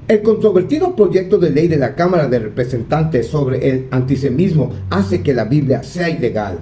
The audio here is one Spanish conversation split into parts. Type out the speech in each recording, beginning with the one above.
El controvertido proyecto de ley de la Cámara de Representantes sobre el antisemitismo hace que la Biblia sea ilegal.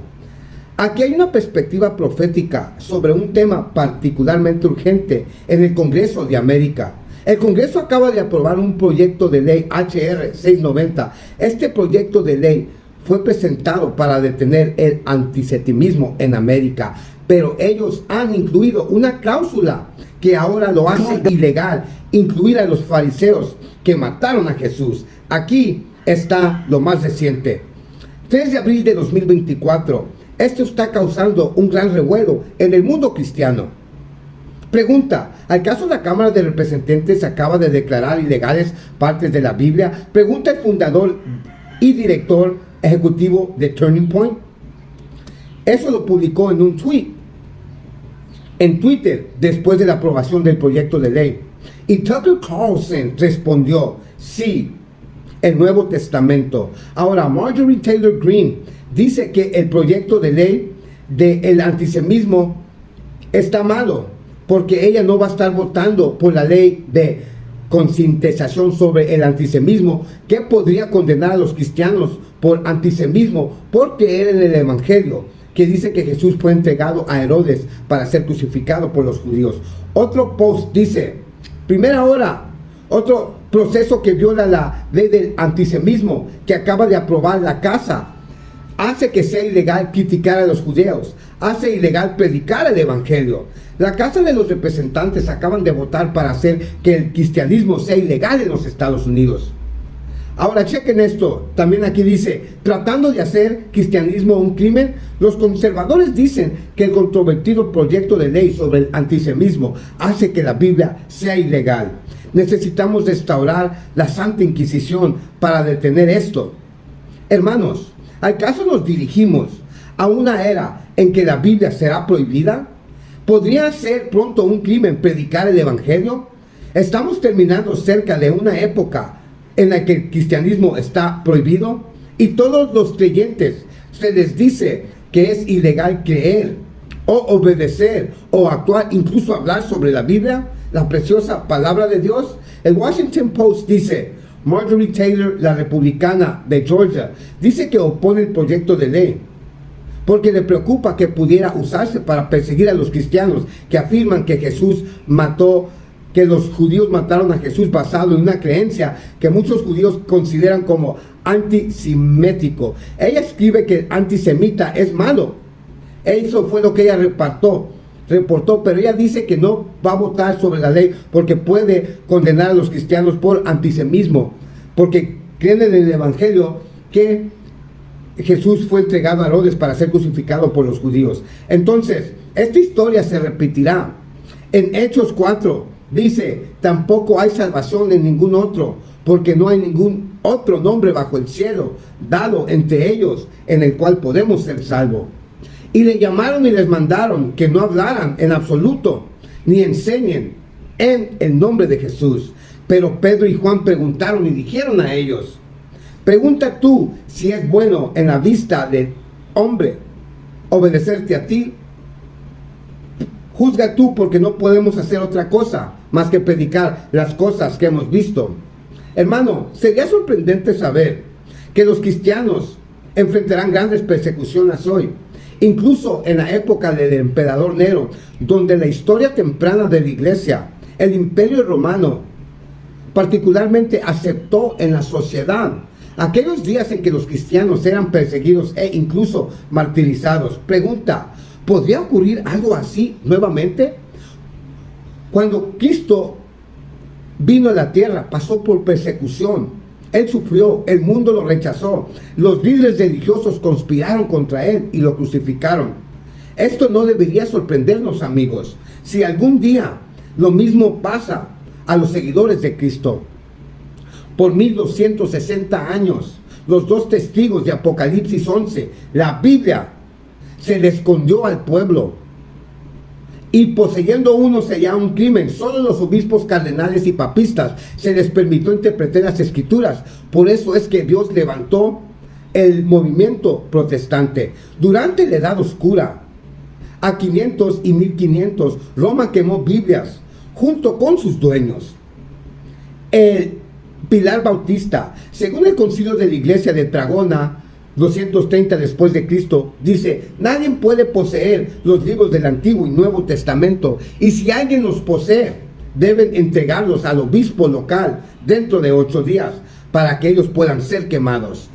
Aquí hay una perspectiva profética sobre un tema particularmente urgente en el Congreso de América. El Congreso acaba de aprobar un proyecto de ley HR 690. Este proyecto de ley fue presentado para detener el antisemitismo en América, pero ellos han incluido una cláusula que ahora lo hace ilegal, incluir a los fariseos que mataron a Jesús. Aquí está lo más reciente. 3 de abril de 2024. Esto está causando un gran revuelo en el mundo cristiano. Pregunta: ¿acaso la Cámara de Representantes acaba de declarar ilegales partes de la Biblia? Pregunta el fundador y director ejecutivo de Turning Point. Eso lo publicó en un tweet en Twitter después de la aprobación del proyecto de ley. Y Tucker Carlson respondió: sí, el Nuevo Testamento. Ahora, Marjorie Taylor Greene dice que el proyecto de ley del antisemitismo está malo, porque ella no va a estar votando por la ley de concientización sobre el antisemitismo, que podría condenar a los cristianos por antisemitismo, porque era en el Evangelio que dice que Jesús fue entregado a Herodes para ser crucificado por los judíos. Otro post dice: primera hora, otro proceso que viola la ley del antisemitismo que acaba de aprobar la Casa, hace que sea ilegal criticar a los judíos, hace ilegal predicar el Evangelio. La Casa de los Representantes acaban de votar para hacer que el cristianismo sea ilegal en los Estados Unidos. Ahora chequen esto, también aquí dice: tratando de hacer cristianismo un crimen, los conservadores dicen que el controvertido proyecto de ley sobre el antisemitismo hace que la Biblia sea ilegal. Necesitamos restaurar la Santa Inquisición para detener esto. Hermanos, ¿acaso nos dirigimos a una era en que la Biblia será prohibida? ¿Podría ser pronto un crimen predicar el Evangelio? Estamos terminando cerca de una época en la que el cristianismo está prohibido y todos los creyentes se les dice que es ilegal creer o obedecer o actuar, incluso hablar sobre la Biblia, la preciosa palabra de Dios. El Washington Post dice: Marjorie Taylor, la republicana de Georgia, dice que opone el proyecto de ley porque le preocupa que pudiera usarse para perseguir a los cristianos que afirman que Jesús mató, que los judíos mataron a Jesús basado en una creencia que muchos judíos consideran como antisemético. Ella escribe que el antisemita es malo. Eso fue lo que ella reportó, pero ella dice que no va a votar sobre la ley porque puede condenar a los cristianos por antisemitismo, porque creen en el Evangelio que Jesús fue entregado a Herodes para ser crucificado por los judíos. Entonces, esta historia se repetirá. En Hechos 4 dice: tampoco hay salvación en ningún otro, porque no hay ningún otro nombre bajo el cielo dado entre ellos en el cual podemos ser salvos. Y le llamaron y les mandaron que no hablaran en absoluto, ni enseñen en el nombre de Jesús. Pero Pedro y Juan preguntaron y dijeron a ellos: pregunta tú si es bueno en la vista del hombre obedecerte a ti. Juzga tú, porque no podemos hacer otra cosa más que predicar las cosas que hemos visto. Hermano, sería sorprendente saber que los cristianos enfrentarán grandes persecuciones hoy, incluso en la época del emperador Nero, donde la historia temprana de la iglesia, el imperio romano, particularmente aceptó en la sociedad aquellos días en que los cristianos eran perseguidos e incluso martirizados. Pregunta: ¿podría ocurrir algo así nuevamente? Cuando Cristo vino a la tierra, pasó por persecución. Él sufrió, el mundo lo rechazó. Los líderes religiosos conspiraron contra él y lo crucificaron. Esto no debería sorprendernos, amigos, si algún día lo mismo pasa a los seguidores de Cristo. Por 1260 años, los dos testigos de Apocalipsis 11, la Biblia, se le escondió al pueblo, y poseyendo uno sería un crimen. Solo los obispos, cardenales y papistas se les permitió interpretar las escrituras. Por eso es que Dios levantó el movimiento protestante. Durante la Edad Oscura, a 500 y 1500, Roma quemó Biblias junto con sus dueños. el pilar bautista. Según el concilio de la iglesia de Tragona, 230 después de Cristo, dice: nadie puede poseer los libros del Antiguo y Nuevo Testamento, y si alguien los posee, deben entregarlos al obispo local dentro de 8 días, para que ellos puedan ser quemados.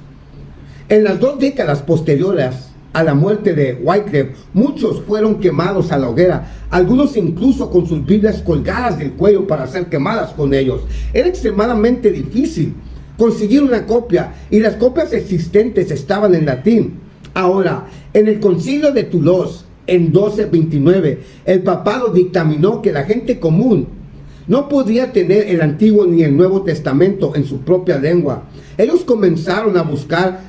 En las 2 décadas posteriores a la muerte de Wycliffe, muchos fueron quemados a la hoguera, algunos incluso con sus Biblias colgadas del cuello para ser quemadas con ellos. Era extremadamente difícil conseguir una copia, y las copias existentes estaban en latín. Ahora, en el concilio de Toulouse, en 1229, el papado dictaminó que la gente común no podía tener el Antiguo ni el Nuevo Testamento en su propia lengua. Ellos comenzaron a buscar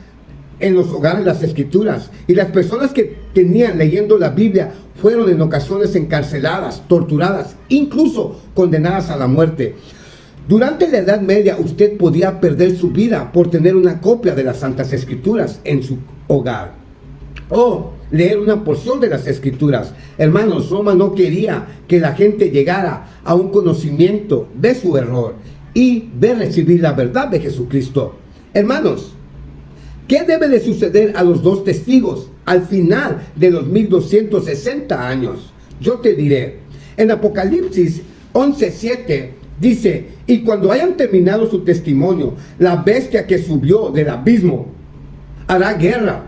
en los hogares las escrituras, y las personas que tenían leyendo la Biblia fueron en ocasiones encarceladas, torturadas, incluso condenadas a la muerte. Durante la Edad Media usted podía perder su vida por tener una copia de las Santas Escrituras en su hogar, o leer una porción de las Escrituras. Hermanos, Roma no quería que la gente llegara a un conocimiento de su error y de recibir la verdad de Jesucristo. Hermanos, ¿qué debe de suceder a los 2 testigos al final de los 1260 años? Yo te diré. En Apocalipsis 11:7 dice: y cuando hayan terminado su testimonio, la bestia que subió del abismo hará guerra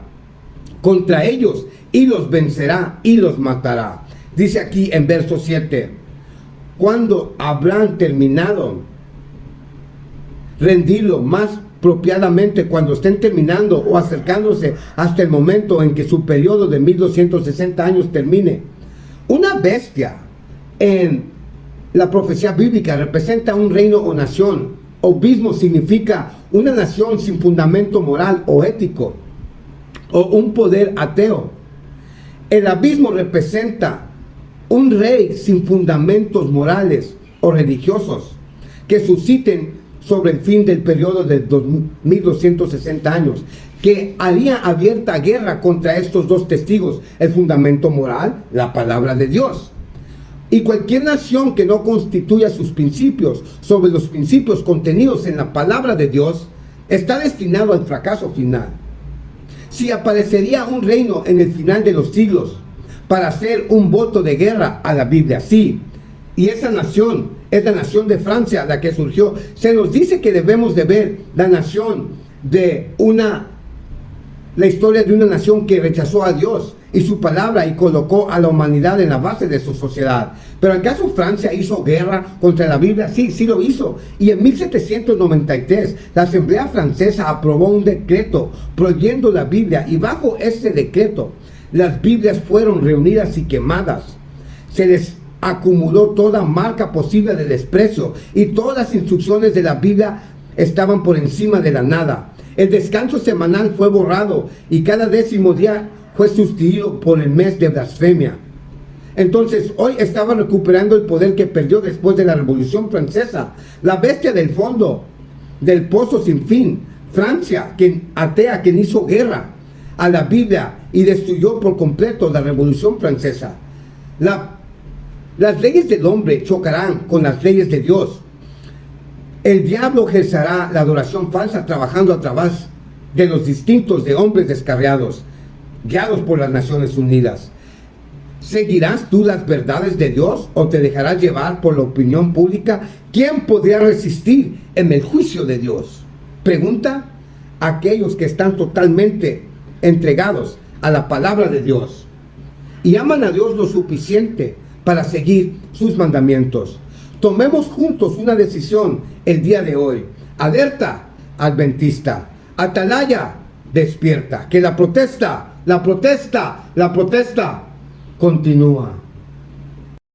contra ellos y los vencerá y los matará. Dice aquí en verso 7: cuando habrán terminado, rendirlo más apropiadamente, cuando estén terminando o acercándose hasta el momento en que su periodo de 1260 años termine. Una bestia en la profecía bíblica representa un reino o nación. Obismo significa una nación sin fundamento moral o ético, o un poder ateo. El abismo representa un rey sin fundamentos morales o religiosos que susciten sobre el fin del periodo de 1260 años, que haría abierta guerra contra estos 2 testigos. El fundamento moral, la palabra de Dios. Y cualquier nación que no constituya sus principios sobre los principios contenidos en la palabra de Dios está destinado al fracaso final. Si aparecería un reino en el final de los siglos para hacer un voto de guerra a la Biblia, sí, y esa nación es la nación de Francia, la que surgió. Se nos dice que debemos de ver la nación la historia de una nación que rechazó a Dios y su palabra y colocó a la humanidad en la base de su sociedad. Pero ¿acaso Francia hizo guerra contra la Biblia? Sí, sí lo hizo. Y en 1793 la Asamblea Francesa aprobó un decreto prohibiendo la Biblia, y bajo ese decreto las Biblias fueron reunidas y quemadas. Se les acumuló toda marca posible de desprecio, y todas las instrucciones de la Biblia estaban por encima de la nada. El descanso semanal fue borrado, y cada 10º día fue sustituido por el mes de blasfemia. Entonces, hoy estaba recuperando el poder que perdió después de la Revolución Francesa. La bestia del fondo del pozo sin fin, Francia, quien hizo guerra a la Biblia y destruyó por completo la Revolución Francesa. Las leyes del hombre chocarán con las leyes de Dios. El diablo ejercerá la adoración falsa, trabajando a través de los distintos de hombres descarriados, guiados por las Naciones Unidas. ¿Seguirás tú las verdades de Dios o te dejarás llevar por la opinión pública? ¿Quién podría resistir en el juicio de Dios? Pregunta a aquellos que están totalmente entregados a la palabra de Dios y aman a Dios lo suficiente para seguir sus mandamientos. Tomemos juntos una decisión el día de hoy. Alerta adventista, atalaya despierta, que la protesta continúa.